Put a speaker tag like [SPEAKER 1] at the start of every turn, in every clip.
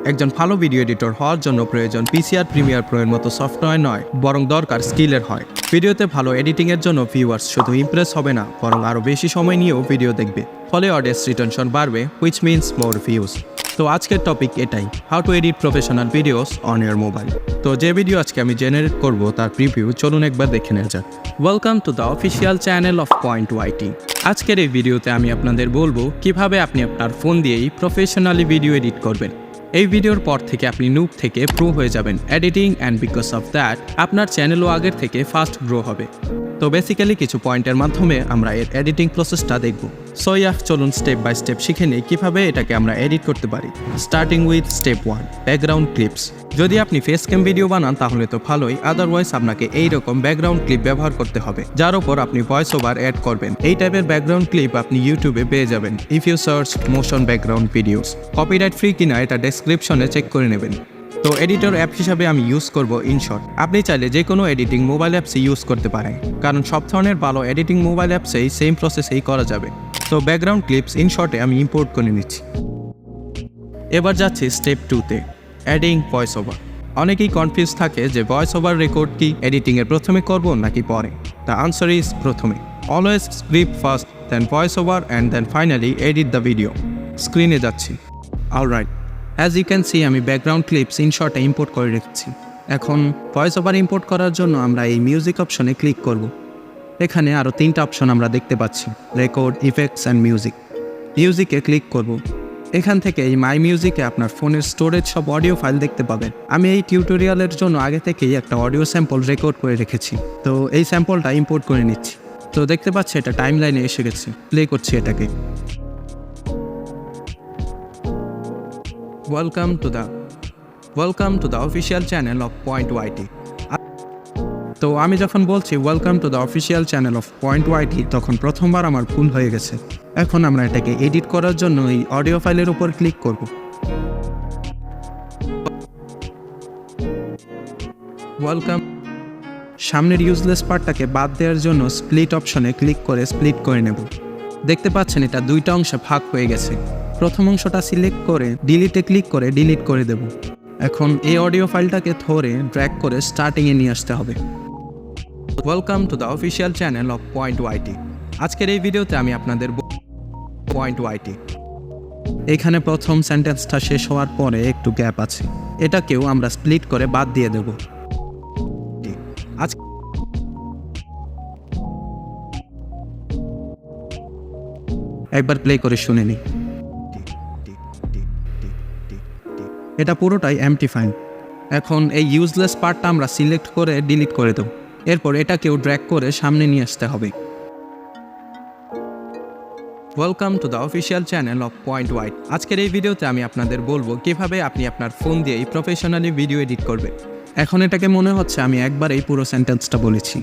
[SPEAKER 1] একজন ভালো video editor হওয়ার জন্য প্রয়োজন পিসি আর প্রিমিয়ার প্রো এর মতো সফটওয়্যার নয়, বরং দরকার স্কিলের হয়। ভিডিওতে ভালো এডিটিংয়ের জন্য ভিউয়ার্স শুধু ইমপ্রেস হবে না, বরং আরও বেশি সময় নিয়েও ভিডিও দেখবে, ফলে অডিয়েন্স রিটেনশন বাড়বে, হুইচ মিনস মোর ভিউজ। তো আজকের টপিক এটাই, how to edit professional videos on year mobile. তো যে ভিডিও আজকে আমি জেনারেট করব তার প্রিভিউ চলুন একবার দেখে নেওয়া যাক। Welcome to the official channel of PointYT। আজকের এই ভিডিওতে আমি আপনাদের বলবো কিভাবে আপনি আপনার ফোন দিয়েই প্রফেশনালি ভিডিও এডিট করবেন। এই ভিডিওর পর থেকে আপনি নুব থেকে প্রো হয়ে যাবেন editing, and because of that আপনার চ্যানেলও আগের থেকে ফাস্ট গ্রো হবে। তো বেসিক্যালি কিছু পয়েন্টের মাধ্যমে আমরা এর এডিটিং প্রসেসটা দেখব। সো চলুন স্টেপ বাই স্টেপ শিখে নিই কীভাবে এটাকে আমরা এডিট করতে পারি। Starting with step 1, background clips. যদি আপনি ফেস ক্যাম ভিডিও বানান তাহলে তো ভালোই, আদারওয়াইজ আপনাকে এইরকম ব্যাকগ্রাউন্ড ক্লিপ ব্যবহার করতে হবে, যার ওপর আপনি ভয়েস ওভার অ্যাড করবেন। এই টাইপের ব্যাকগ্রাউন্ড ক্লিপ আপনি ইউটিউবে পেয়ে যাবেন if you search motion background videos. Copyright free কিনা এটা ডেসক্রিপশনে চেক করে নেবেন। তো এডিটর অ্যাপ হিসাবে আমি ইউজ করব InShot। আপনি চাইলে যে কোনো এডিটিং মোবাইল অ্যাপসে ইউজ করতে পারেন, কারণ সব ধরনের ভালো এডিটিং মোবাইল অ্যাপসেই সেম প্রসেসেই করা যাবে। তো ব্যাকগ্রাউন্ড ক্লিপস InShotে আমি ইম্পোর্ট করে নিচ্ছি। এবার যাচ্ছি স্টেপ 2তে, অ্যাডিং ভয়েস ওভার। অনেকেই কনফিউজ থাকে যে ভয়েস ওভার রেকর্ড কি এডিটিংয়ের প্রথমে করব নাকি পরে। দ্য আনসার ইজ প্রথমে। Always script first, then voice over, and then finally edit the video. স্ক্রিনে যাচ্ছি। Alright, as you can see আমি ব্যাকগ্রাউন্ড ক্লিপস InShotে ইম্পোর্ট করে রেখেছি। এখন ভয়েস ওভার ইম্পোর্ট করার জন্য আমরা এই মিউজিক অপশনে ক্লিক করব। এখানে আরও 3টা অপশন আমরা দেখতে পাচ্ছি, রেকর্ড, ইফেক্টস অ্যান্ড মিউজিক। মিউজিকে ক্লিক করব। এখান থেকে এই মাই মিউজিকে আপনার ফোনের স্টোরেজ সব অডিও ফাইল দেখতে পাবেন। আমি এই টিউটোরিয়ালের জন্য আগে থেকেই একটা অডিও স্যাম্পল রেকর্ড করে রেখেছি, তো এই স্যাম্পলটা ইম্পোর্ট করে নিচ্ছি। তো দেখতে পাচ্ছি এটা টাইম লাইনে এসে গেছে, প্লে করছি এটাকে। Welcome to the official channel of PointYT। তো আমি যখন বলছি welcome to the official channel of PointYT, তখন প্রথমবার আমার ভুল হয়ে গেছে। এখন আমরা এটাকে এডিট করার জন্য এই অডিও ফাইলের উপর ক্লিক করব। ওয়েলকাম। সামনের ইউজলেস পার্টটাকে বাদ দেওয়ার জন্য স্প্লিট অপশনে ক্লিক করে স্প্লিট করে নেব। দেখতে পাচ্ছেন এটা 2টা অংশে ভাগ হয়ে গেছে। প্রথম অংশটা সিলেক্ট করে ডিলিটে ক্লিক করে ডিলিট করে দেব। এখন এই অডিও ফাইলটাকে ধরে ড্র্যাগ করে স্টার্টিংয়ে নিয়ে আসতে হবে। Welcome to the official channel of PointYT। আজকের এই ভিডিওতে আমি আপনাদের PointYT। এখানে প্রথম সেন্টেন্সটা শেষ হওয়ার পরে একটু গ্যাপ আছে, এটাকেও আমরা স্প্লিট করে বাদ দিয়ে দেব। একবার প্লে করে শুনে নিই। এটা পুরোটাই অ্যাম্পলিফাইং। এখন এই ইউজলেস পার্টটা আমরা সিলেক্ট করে ডিলিট করে দেব। এরপর এটাকেও ড্র্যাগ করে সামনে নিয়ে আসতে হবে। Welcome to the official channel of PointYT। আজকের এই ভিডিওতে আমি আপনাদের বলবো কিভাবে আপনি আপনার ফোন দিয়েই প্রফেশনালি ভিডিও এডিট করবেন। এখন এটাকে মনে হচ্ছে আমি একবারেই পুরো সেন্টেন্সটা বলেছি।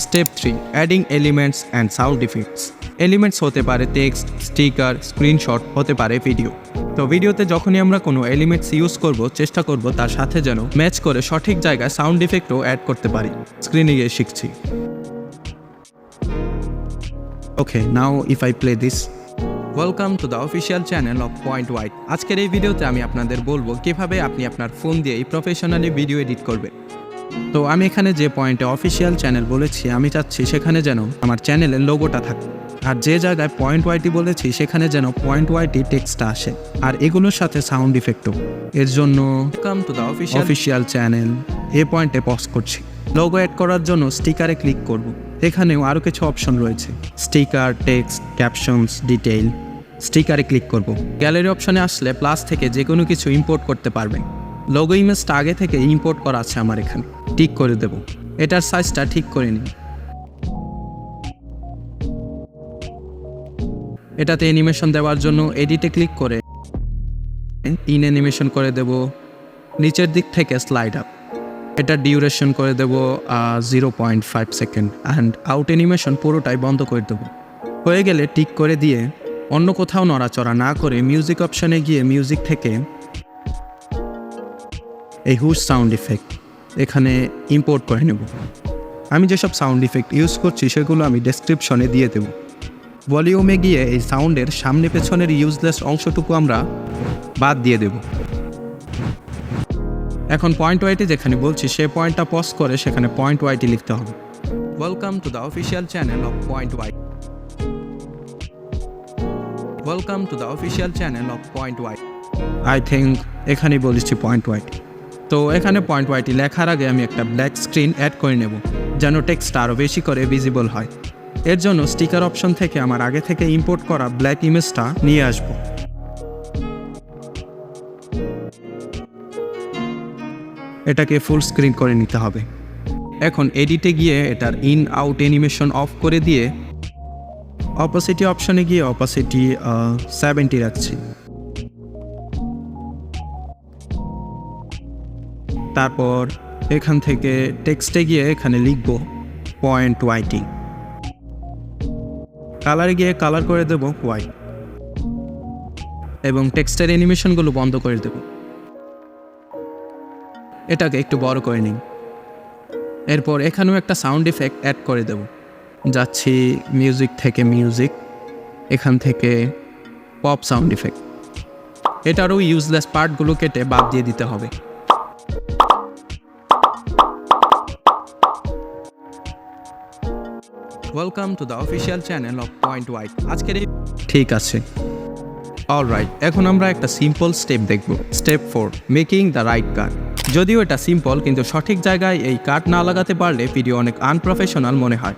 [SPEAKER 1] Step 3, adding elements and sound effects. Elements হতে পারে টেক্সট, স্টিকার, স্ক্রিনশট, হতে পারে ভিডিও। তো ভিডিওতে যখনই আমরা কোনো এলিমেন্টস ইউজ করব, চেষ্টা করব তার সাথে যেন ম্যাচ করে সঠিক জায়গায় সাউন্ড ইফেক্টও অ্যাড করতে পারি। স্ক্রিনে গিয়ে শিখছি। Okay, now if I play this. Welcome to the official channel of PointYT। আজকের এই ভিডিওতে আমি আপনাদের বলবো কিভাবে আপনি আপনার ফোন দিয়েই প্রফেশনালি ভিডিও এডিট করবেন। তো আমি এখানে যে পয়েন্টে অফিসিয়াল চ্যানেল বলেছি, আমি চাচ্ছি সেখানে যেন আমার চ্যানেলের লোগোটা থাকে, আর যে জায়গায় PointYT বলেছি সেখানে যেন PointYT টেক্সটটা আসে, আর এগুলোর সাথে সাউন্ড ইফেক্টও। এর জন্য welcome to the official channel এই পয়েন্টে পজ করছি। লোগো অ্যাড করার জন্য স্টিকারে ক্লিক করব। এখানেও আরও কিছু অপশন রয়েছে, স্টিকার, টেক্সট, ক্যাপশনস, ডিটেইল। স্টিকারে ক্লিক করব। গ্যালারি অপশনে আসলে প্লাস থেকে যে কোনো কিছু ইম্পোর্ট করতে পারবেন। লোগো ইমেজটা আগে থেকে ইম্পোর্ট করা আছে আমার এখানে, টিক করে দেব। এটার সাইজটা ঠিক করে নিন। এটাতে অ্যানিমেশন দেওয়ার জন্য এডিটে ক্লিক করে ইন অ্যানিমেশন করে দেব। নিচের দিক থেকে স্লাইড আপ। এটা ডিউরেশন করে দেব 0.5 সেকেন্ড, অ্যান্ড আউট অ্যানিমেশন পুরোটাই বন্ধ করে দেব। হয়ে গেলে টিক করে দিয়ে অন্য কোথাও নড়াচড়া না করে মিউজিক অপশনে গিয়ে মিউজিক থেকে এই হুশ সাউন্ড ইফেক্ট এখানে ইম্পোর্ট করে নেব। আমি যেসব সাউন্ড ইফেক্ট ইউজ করছি সেগুলো আমি ডেসক্রিপশনে দিয়ে দেব। ভলিউমে গিয়ে এই সাউন্ডের সামনে পেছনের ইউজলেস অংশটুকু আমরা বাদ দিয়ে দেব। এখন PointYT যেখানে বলছি সে পয়েন্টটা পজ করে সেখানে PointYT লিখতে হবে। Welcome to the official channel of PointYT। Welcome to the official channel of PointYT। I think এখানেই বলেছি PointYT। তো এখানে PointYT লেখার আগে আমি একটা ব্ল্যাক স্ক্রিন অ্যাড করে নেব যেন টেক্সটটা আরও বেশি করে ভিজিবল হয়। এর জন্য স্টিকার অপশন থেকে আমার আগে থেকে ইম্পোর্ট করা ব্ল্যাক ইমেজটা নিয়ে আসব। এটাকে ফুল স্ক্রিন করে নিতে হবে। এখন এডিটে গিয়ে এটার ইন আউট অ্যানিমেশন অফ করে দিয়ে অপাসিটি অপশনে গিয়ে অপাসিটি 70 রাখছি। তারপর এখান থেকে টেক্সটে গিয়ে এখানে লিখব PointYT। কালারে গিয়ে কালার করে দেব হোয়াইট এবং টেক্সটের অ্যানিমেশনগুলো বন্ধ করে দেব। এটাকে একটু বড় করে নিন। এরপর এখানেও একটা সাউন্ড ইফেক্ট অ্যাড করে দেব। যাচ্ছি মিউজিক থেকে মিউজিক, এখান থেকে পপ সাউন্ড ইফেক্ট। এটারও ইউজলেস পার্টগুলো কেটে বাদ দিয়ে দিতে হবে। Welcome to the official channel of PointYT। আজকের এই ঠিক আছে। অলরাইট, এখন আমরা একটা সিম্পল স্টেপ দেখব। স্টেপ 4, মেকিং দ্য রাইট কাট। যদিও এটা সিম্পল, কিন্তু সঠিক জায়গায় এই কাট না লাগাতে পারলে ভিডিও অনেক আনপ্রফেশনাল মনে হয়।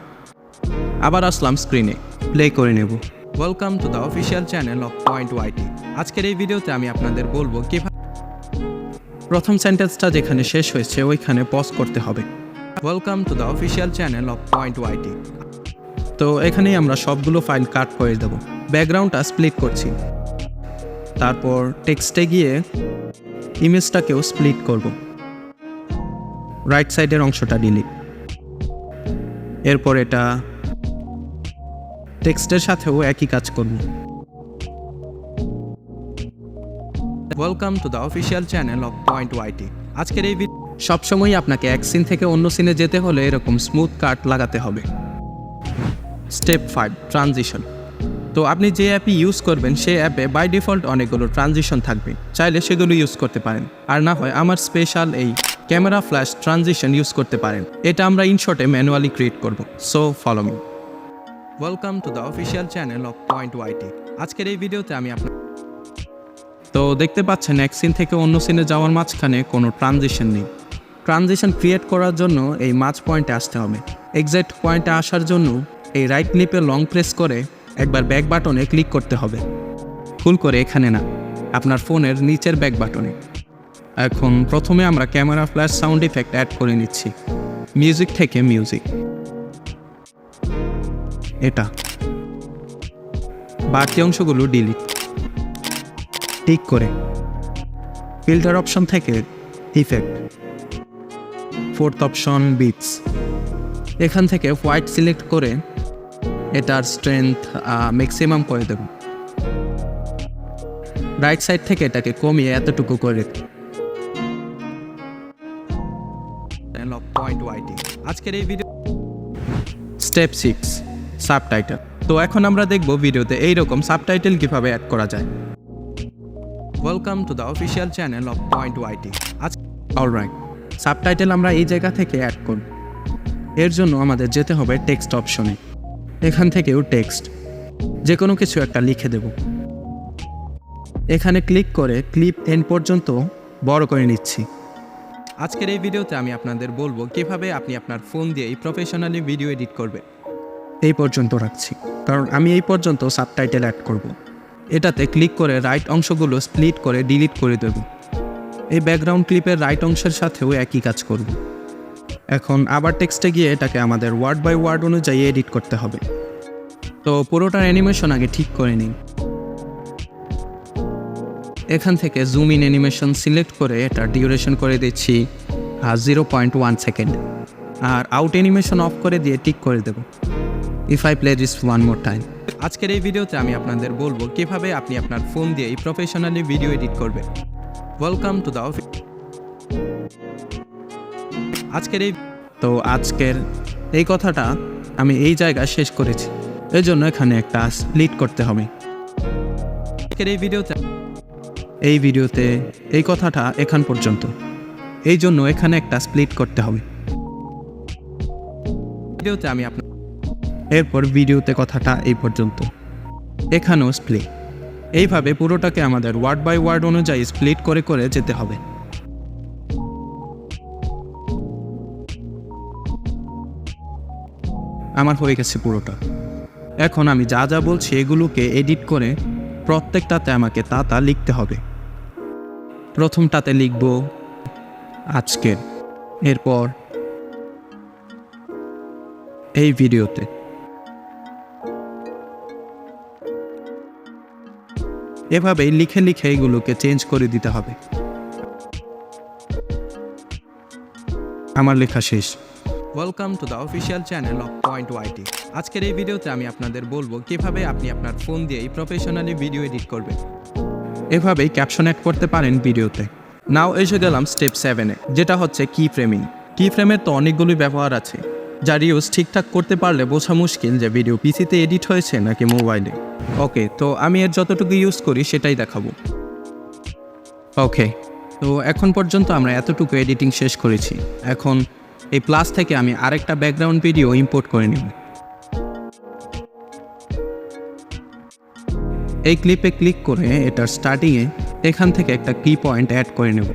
[SPEAKER 1] আবার আসলাম স্ক্রিনে, প্লে করে নেব। Welcome to the official channel of PointYT। আজকের এই ভিডিওতে আমি আপনাদের বলবো কিভাবে প্রথম সেন্টেন্সটা যেখানে শেষ হয়েছে ওইখানে পজ করতে হবে। Welcome to the official channel of PointYT। তো এখানেই আমরা সবগুলো ফাইল কাট করে দেব। ব্যাকগ্রাউন্ডটা স্প্লিট করছি। তারপর টেক্সটে গিয়ে ইমেজটাকেও স্প্লিট করব। রাইট সাইডের অংশটা ডিলিট। এরপর এটা টেক্সটের সাথেও একই কাজ করব। Welcome to the official channel of PointYT। আজকের এই সবসময় আপনাকে এক সিন থেকে অন্য সিনে যেতে হলে এরকম স্মুথ কাট লাগাতে হবে। Step 5, transition. তো আপনি যে অ্যাপই ইউজ করবেন সেই অ্যাপে বাই ডিফল্ট অনেকগুলো ট্রানজিশন থাকবে, চাইলে সেগুলো ইউজ করতে পারেন। আর না হয় আমার স্পেশাল এই ক্যামেরা ফ্ল্যাশ ট্রানজিশন ইউজ করতে পারেন। এটা আমরা ইনশটে ম্যানুয়ালি ক্রিয়েট করব। So follow me. Welcome to the official channel of PointYT। আজকের এই ভিডিওতে আমি তো দেখতে পাচ্ছেন এক সিন থেকে অন্য সিনে যাওয়ার মাঝখানে কোনো ট্রানজিশন নেই। ট্রানজিশন ক্রিয়েট করার জন্য এই মাঝ পয়েন্টে আসতে হবে। এক্সাক্ট পয়েন্টে আসার জন্য এই রাইট ক্লিপে লং প্রেস করে একবার ব্যাক বাটনে ক্লিক করতে হবে। ভুল করে এখানে না, আপনার ফোনের নিচের ব্যাক বাটনে। এখন প্রথমে আমরা camera flash sound effect add করে নিচ্ছি। মিউজিক থেকে মিউজিক, এটা বাকি অংশগুলো ডিলিট। ঠিক করে ফিল্টার অপশন থেকে ইফেক্ট, ফোর্থ অপশন বিটস, এখান থেকে হোয়াইট সিলেক্ট করে এটার স্ট্রেংথ ম্যাক্সিমাম করে দেব। রাইট সাইড থেকে এটাকে কমিয়ে এতটুকু করে PointYT। আজকের এই ভিডিও স্টেপ 6, সাবটাইটেল। তো এখন আমরা দেখব ভিডিওতে এইরকম সাবটাইটেল কিভাবে অ্যাড করা যায়। Welcome to the official channel of PointYT। Alright, subtitle আমরা এই জায়গা থেকে অ্যাড করব। এর জন্য আমাদের যেতে হবে টেক্সট অপশনে। এখান থেকেও টেক্সট যে কোনো কিছু একটা লিখে দেব। এখানে ক্লিক করে ক্লিপ এন্ড পর্যন্ত বড় করে নিচ্ছি। আজকের এই ভিডিওতে আমি আপনাদের বলবো কিভাবে আপনি আপনার ফোন দিয়ে প্রফেশনালি ভিডিও এডিট করবেন। এই পর্যন্ত রাখছি, কারণ আমি এই পর্যন্ত সাবটাইটেল অ্যাড করব। এটাতে ক্লিক করে রাইট অংশগুলো স্প্লিট করে ডিলিট করে দেব। এই ব্যাকগ্রাউন্ড ক্লিপের রাইট অংশের সাথেও একই কাজ করব। এখন আবার টেক্সটে গিয়ে এটাকে আমাদের ওয়ার্ড বাই ওয়ার্ড অনুযায়ী এডিট করতে হবে। তো পুরোটার অ্যানিমেশন আগে ঠিক করে নিই। এখান থেকে জুম ইন অ্যানিমেশন সিলেক্ট করে এটা ডিউরেশন করে দিচ্ছি 0.1 সেকেন্ড। আর আউট অ্যানিমেশন অফ করে দিয়ে টিক করে দেব। If I play this one more time. আজকের এই ভিডিওতে আমি আপনাদের বলবো কিভাবে আপনি আপনার ফোন দিয়ে প্রফেশনালি ভিডিও এডিট করবেন। Welcome to the office. আজকের এই কথাটা আমি এই জায়গায় শেষ করেছি, এই জন্য এখানে একটা স্প্লিট করতে হবে। এই ভিডিওতে এই কথাটা এখান পর্যন্ত। এই জন্য এখানে একটা স্প্লিট করতে হবে। ভিডিওতে আমি আপনার এরপর ভিডিওতে কথাটা এই পর্যন্ত, এখানেও স্প্লিট। এইভাবে পুরোটাকে আমাদের ওয়ার্ড বাই ওয়ার্ড অনুযায়ী স্প্লিট করে করে যেতে হবে। আমার হয়ে গেছে পুরোটা। এখন আমি যা যা বলছি এগুলোকে এডিট করে প্রত্যেকটাতে আমাকে তা লিখতে হবে। প্রথমটাতে লিখব আজকের, এরপর এই ভিডিওতে, এভাবেই লিখে লিখে এগুলোকে চেঞ্জ করে দিতে হবে। আমার লেখা শেষ। Welcome to the official channel of PointYT। আজকের এই ভিডিওতে আমি আপনাদের বলবো কিভাবে আপনি আপনার ফোন দিয়েই প্রফেশনালি ভিডিও এডিট করবেন। এভাবেই ক্যাপশন অ্যাড করতে পারেন ভিডিওতে। নাও এসে গেলাম স্টেপ 7-এ, যেটা হচ্ছে কি ফ্রেমিং। কি ফ্রেমের তো অনেকগুলোই ব্যবহার আছে, যার ইউজ ঠিকঠাক করতে পারলে বোঝা মুশকিল যে ভিডিও পিসিতে এডিট হয়েছে নাকি মোবাইলে। ওকে, তো আমি এর যতটুকু ইউজ করি সেটাই দেখাবো। ওকে, তো এখন পর্যন্ত আমরা এতটুকু এডিটিং শেষ করেছি। এখন এই প্লাস থেকে আমি আরেকটা ব্যাকগ্রাউন্ড ভিডিও ইম্পোর্ট করে নেব। এই ক্লিপে ক্লিক করে এটার স্টার্টিংয়ে এখান থেকে একটা কি পয়েন্ট অ্যাড করে নেব।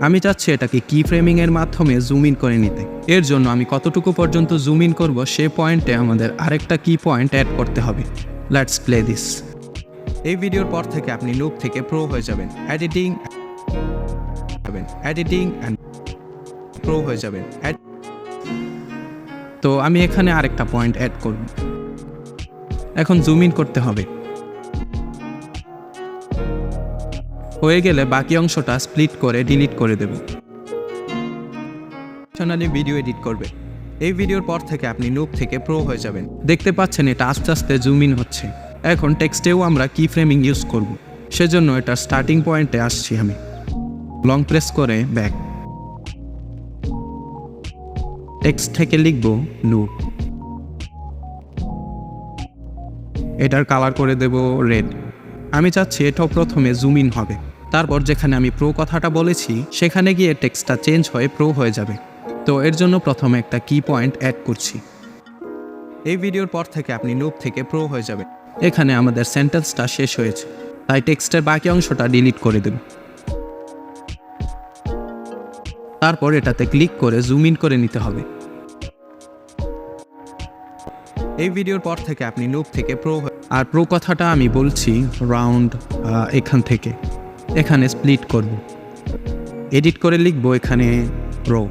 [SPEAKER 1] আমি চাচ্ছি এটাকে কি ফ্রেমিংয়ের মাধ্যমে জুম ইন করে নিতে। এর জন্য আমি কতটুকু পর্যন্ত জুম ইন করব সে পয়েন্টে আমাদের আরেকটা কি পয়েন্ট অ্যাড করতে হবে। Let's play this. এই ভিডিওর পর থেকে আপনি নুব থেকে প্রো হয়ে যাবেন। এডিটিং অ্যান্ড প্রো হয়ে যাবেন। তো আমি এখানে আরেকটা পয়েন্ট অ্যাড করব। এখন জুম ইন করতে হবে। হয়ে গেলে বাকি অংশটা স্প্লিট করে ডিলিট করে দেব। প্রফেশনালি ভিডিও এডিট করবে। এই ভিডিওর পর থেকে আপনি নুব থেকে প্রো হয়ে যাবেন। দেখতে পাচ্ছেন এটা আস্তে আস্তে জুম ইন হচ্ছে। এখন টেক্সটেও আমরা কি ফ্রেমিং ইউজ করব, সেজন্য এটা স্টার্টিং পয়েন্টে আসছি আমি। লং প্রেস করে ব্যাক। টেক্সট থেকে লিখব নুব। এটার কালার করে দেব রেড। আমি চাচ্ছি এটাও প্রথমে জুম ইন হবে, তারপর যেখানে আমি প্রো কথাটা বলেছি সেখানে গিয়ে টেক্সটটা চেঞ্জ হয়ে প্রো হয়ে যাবে। তো এর জন্য প্রথমে একটা কি পয়েন্ট অ্যাড করছি। এই ভিডিওর পর থেকে আপনি নুব থেকে প্রো হয়ে যাবেন। এখানে আমাদের সেন্টেন্সটা শেষ হয়েছে, তাই টেক্সটের বাকি অংশটা ডিলিট করে দেব। তারপর এটাতে ক্লিক করে জুম ইন করে নিতে হবে। এই ভিডিওর পর থেকে আপনি নুব থেকে প্রো, আর প্রো কথাটা আমি বলছি রাউন্ড এখান থেকে এখানে স্প্লিট করব। এডিট করে লিখব এখানে প্রো,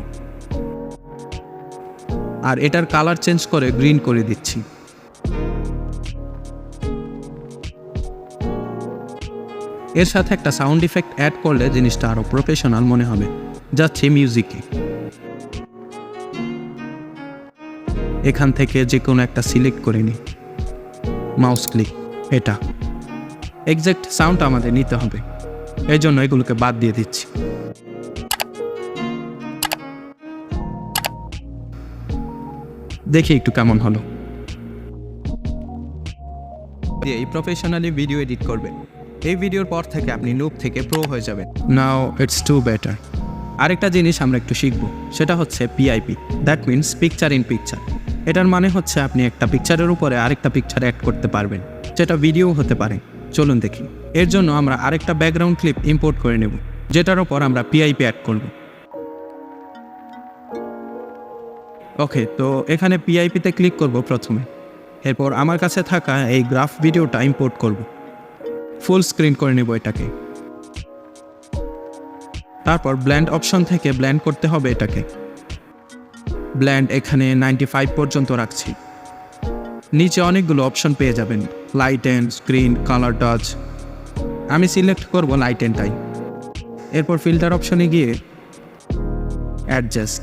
[SPEAKER 1] আর এটার কালার চেঞ্জ করে গ্রিন করে দিচ্ছি। এর সাথে একটা সাউন্ড ইফেক্ট অ্যাড করলে জিনিসটা আরো প্রফেশনাল মনে হবে। যাচ্ছে মিউজিকে, এখান থেকে যে কোনো একটা সিলেক্ট করে নিই, মাউস ক্লিক। এটা এক্সাক্ট সাউন্ড আমাদের নিতে হবে, এই জন্য এগুলোকে বাদ দিয়ে দিচ্ছি। দেখি একটু কেমন হলো। এই প্রফেশনালি ভিডিও এডিট করবেন। এই ভিডিওর পর থেকে আপনি নুব থেকে প্রো হয়ে যাবেন। Now it's to better. আরেকটা জিনিস আমরা একটু শিখব, সেটা হচ্ছে PIP, that means picture in picture. এটার মানে হচ্ছে আপনি একটা পিকচারের উপরে আরেকটা পিকচার অ্যাড করতে পারবেন, যেটা ভিডিও হতে পারে। চলুন দেখি। এর জন্য আমরা আরেকটা ব্যাকগ্রাউন্ড ক্লিপ ইম্পোর্ট করে নেব, যেটার উপর আমরা পিআইপি অ্যাড করব। ওকে, তো এখানে পিআইপিতে ক্লিক করব প্রথমে। এরপর আমার কাছে থাকা এই গ্রাফ ভিডিওটা ইম্পোর্ট করব। ফুল স্ক্রিন করে নেব এটাকে। তারপর ব্ল্যান্ড অপশন থেকে ব্ল্যান্ড করতে হবে এটাকে। ব্ল্যান্ড এখানে 95 পর্যন্ত রাখছি। নিচে অনেকগুলো অপশন পেয়ে যাবেন, light and, screen, colour, touch. আমি সিলেক্ট করব লাইট অ্যান্ডটাই। এরপর ফিল্টার অপশনে গিয়ে অ্যাডজাস্ট,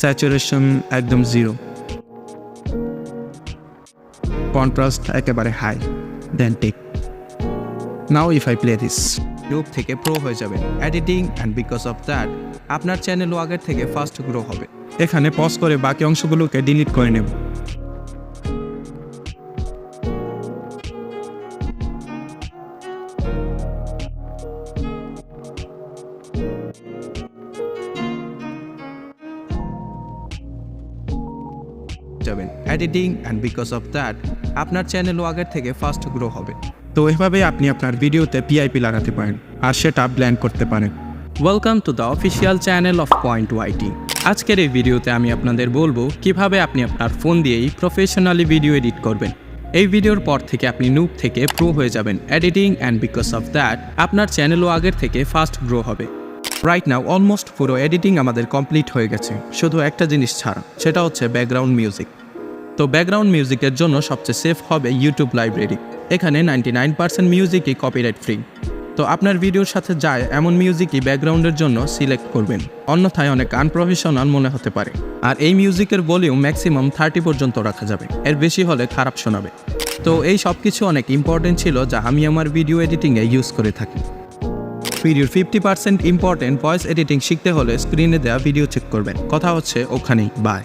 [SPEAKER 1] স্যাচুরেশন একদম 0, কন্ট্রাস্ট একেবারে high, then take. Now if I play this, noob থেকে প্রো হয়ে যাবেন editing, and because of that আপনার চ্যানেলও আগের থেকে ফাস্ট গ্রো হবে। এখানে পজ করে বাকি অংশগুলোকে ডিলিট করে নেব। যাবেন editing and because of that আপনার চ্যানেলও আগের থেকে ফাস্ট গ্রো হবে। তো এভাবে আপনি আপনার ভিডিওতে পিআইপি লাগাতে পারেন আর সেটা ব্ল্যান্ড করতে পারেন। Welcome to the official channel of PointYT। আজকের এই ভিডিওতে আমি আপনাদের বলবো কিভাবে আপনি আপনার ফোন দিয়েই প্রফেশনালি ভিডিও এডিট করবেন। এই ভিডিওর পর থেকে আপনি নুব থেকে প্রো হয়ে যাবেন editing and because of that আপনার চ্যানেলও আগের থেকে ফাস্ট গ্রো হবে। রাইট নাও অলমোস্ট পুরো এডিটিং আমাদের কমপ্লিট হয়ে গেছে, শুধু একটা জিনিস ছাড়া, সেটা হচ্ছে ব্যাকগ্রাউন্ড মিউজিক। তো ব্যাকগ্রাউন্ড মিউজিকের জন্য সবচেয়ে সেফ হবে ইউটিউব লাইব্রেরি। এখানে 99% মিউজিকই কপিরাইট ফ্রি। তো আপনার ভিডিওর সাথে যায় এমন মিউজিকই ব্যাকগ্রাউন্ডের জন্য সিলেক্ট করবেন, অন্যথায় অনেক আনপ্রফেশনাল মনে হতে পারে। আর এই মিউজিকের ভলিউম ম্যাক্সিমাম 30 পর্যন্ত রাখা যাবে, এর বেশি হলে খারাপ শোনাবে। তো এই সব কিছু অনেক ইম্পর্টেন্ট ছিল যা আমি আমার ভিডিও এডিটিংয়ে ইউজ করে থাকি। ভিডিওর 50% ইম্পর্টেন্ট ভয়েস এডিটিং শিখতে হলে স্ক্রিনে দেওয়া ভিডিও চেক করবেন। কথা হচ্ছে ওখানেই, বাই।